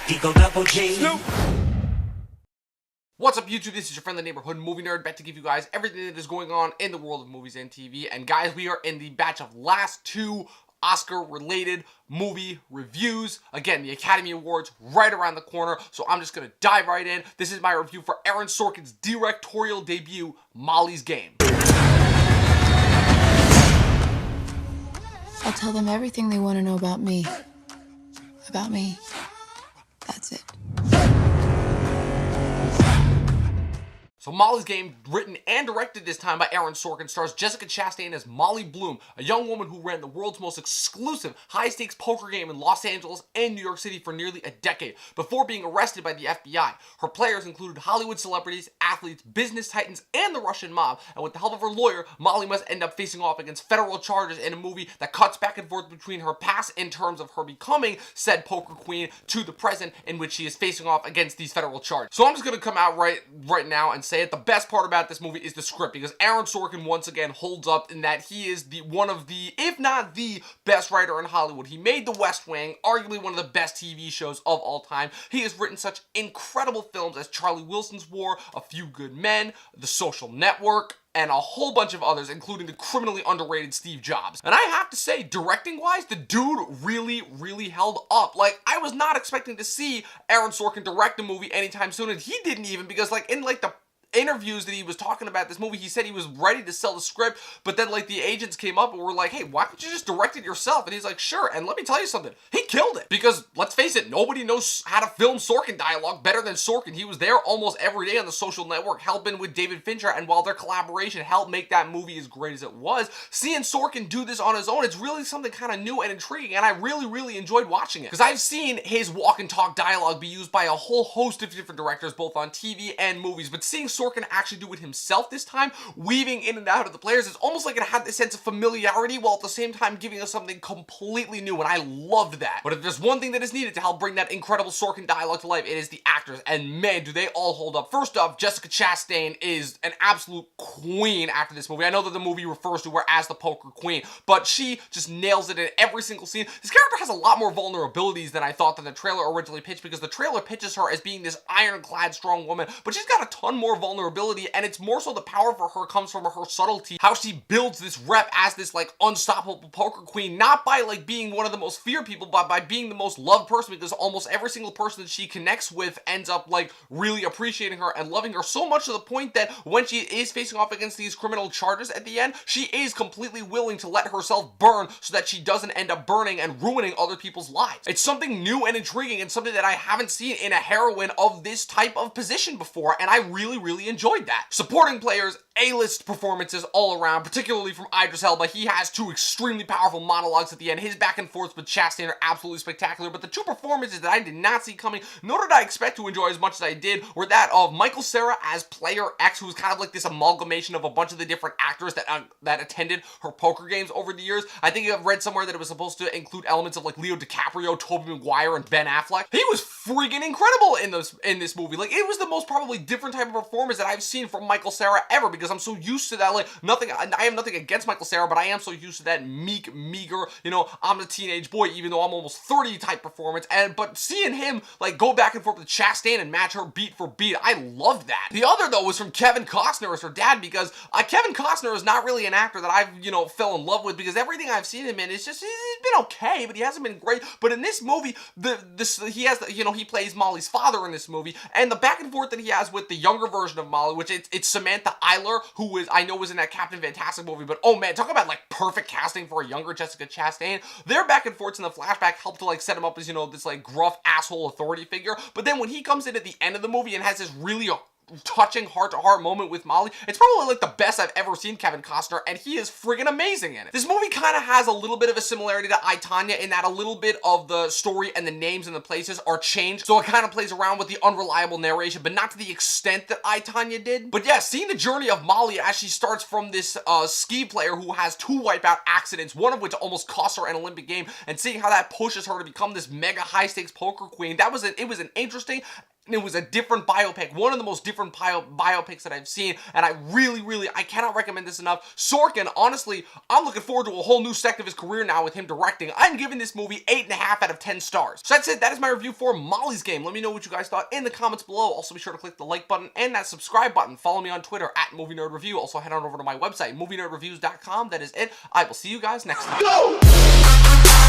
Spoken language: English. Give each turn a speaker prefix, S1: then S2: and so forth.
S1: Eagle double G.
S2: What's up, YouTube? This is your friendly neighborhood movie nerd, back to give you guys everything that is going on in the world of movies and TV. And guys, we are in the batch of last two Oscar-related movie reviews. Again, the Academy Awards right around the corner, so I'm just gonna dive right in. This is my review for Aaron Sorkin's directorial debut, Molly's Game.
S3: I'll tell them everything they want to know about me. About me. That's it.
S2: So Molly's Game, written and directed this time by Aaron Sorkin, stars Jessica Chastain as Molly Bloom, a young woman who ran the world's most exclusive high-stakes poker game in Los Angeles and New York City for nearly a decade, before being arrested by the FBI. Her players included Hollywood celebrities, athletes, business titans, and the Russian mob, and with the help of her lawyer, Molly must end up facing off against federal charges in a movie that cuts back and forth between her past in terms of her becoming said poker queen to the present in which she is facing off against these federal charges. So I'm just going to come out right now and say it. The best part about this movie is the script, because Aaron Sorkin once again holds up in that he is one of the, if not the best writer in Hollywood. He made The West Wing, arguably one of the best TV shows of all time. He has written such incredible films as Charlie Wilson's War, A Few Good Men, The Social Network, and a whole bunch of others, including the criminally underrated Steve Jobs. And I have to say, directing-wise, the dude really held up. Like, I was not expecting to see Aaron Sorkin direct a movie anytime soon, and he didn't even, because like in like the interviews that he was talking about this movie, he said he was ready to sell the script, but then like the agents came up and were like, hey, why don't you just direct it yourself? And he's like, sure. And let me tell you something, he killed it, because let's face it, nobody knows how to film Sorkin dialogue better than Sorkin. He was there almost every day on The Social Network helping with David Fincher, and while their collaboration helped make that movie as great as it was, seeing Sorkin do this on his own, it's really something kind of new and intriguing, and I really enjoyed watching it, because I've seen his walk and talk dialogue be used by a whole host of different directors, both on TV and movies, but seeing Sorkin actually do it himself this time, weaving in and out of the players, it's almost like it had this sense of familiarity while at the same time giving us something completely new, and I loved that. But if there's one thing that is needed to help bring that incredible Sorkin dialogue to life, it is the actors, and man, do they all hold up. First up, Jessica Chastain is an absolute queen after this movie. I know that the movie refers to her as the poker queen, but she just nails it in every single scene. This character has a lot more vulnerabilities than I thought that the trailer originally pitched, because the trailer pitches her as being this ironclad strong woman, but she's got a ton more vulnerability, and it's more so the power for her comes from her subtlety, how she builds this rep as this like unstoppable poker queen, not by like being one of the most feared people, but by being the most loved person, because almost every single person that she connects with ends up like really appreciating her and loving her, so much to the point that when she is facing off against these criminal charges at the end, she is completely willing to let herself burn so that she doesn't end up burning and ruining other people's lives. It's something new and intriguing, and something that I haven't seen in a heroine of this type of position before, and I really enjoyed that. Supporting players, A-list performances all around, particularly from Idris Elba. He has two extremely powerful monologues at the end. His back and forths with Chastain are absolutely spectacular, but the two performances that I did not see coming, nor did I expect to enjoy as much as I did, were that of Michael Cera as Player X, who's kind of like this amalgamation of a bunch of the different actors that attended her poker games over the years. I think I've read somewhere that it was supposed to include elements of like Leo DiCaprio, Tobey Maguire, and Ben Affleck. He was freaking incredible in this movie. Like, it was the most probably different type of performance that I've seen from Michael Cera ever, because I'm so used to that, like, I have nothing against Michael Cera, but I am so used to that meek, meager, you know, I'm a teenage boy, even though I'm almost 30 type performance, but seeing him, like, go back and forth with Chastain and match her beat for beat, I loved that. The other, though, was from Kevin Costner as her dad, because Kevin Costner is not really an actor that I've, you know, fell in love with, because everything I've seen him in is just, he's been okay, but he hasn't been great. But in this movie, he plays Molly's father in this movie, and the back and forth that he has with the younger version of Molly, which it's Samantha Eiler, who I know was in that Captain Fantastic movie, but oh man, talk about like perfect casting for a younger Jessica Chastain. Their back and forths in the flashback help to like set him up as, you know, this like gruff asshole authority figure, but then when he comes in at the end of the movie and has this really touching heart-to-heart moment with Molly, it's probably like the best I've ever seen Kevin Costner, and he is friggin' amazing in it. This movie kind of has a little bit of a similarity to I, Tonya, in that a little bit of the story and the names and the places are changed, so it kind of plays around with the unreliable narration, but not to the extent that I, Tonya did. But yeah, seeing the journey of Molly as she starts from this ski player who has two wipeout accidents, one of which almost cost her an Olympic game, and seeing how that pushes her to become this mega high-stakes poker queen, it was an interesting and it was a different biopic, one of the most different biopics that I've seen, and I really, I cannot recommend this enough. Sorkin, honestly, I'm looking forward to a whole new sector of his career now with him directing. I'm giving this movie 8.5 out of 10 stars. So that's it, that is my review for Molly's Game. Let me know what you guys thought in the comments below. Also be sure to click the like button and that subscribe button. Follow me on Twitter at Movie Nerd Review. Also head on over to my website, movienerdreviews.com. That is it. I will see you guys next time. Go!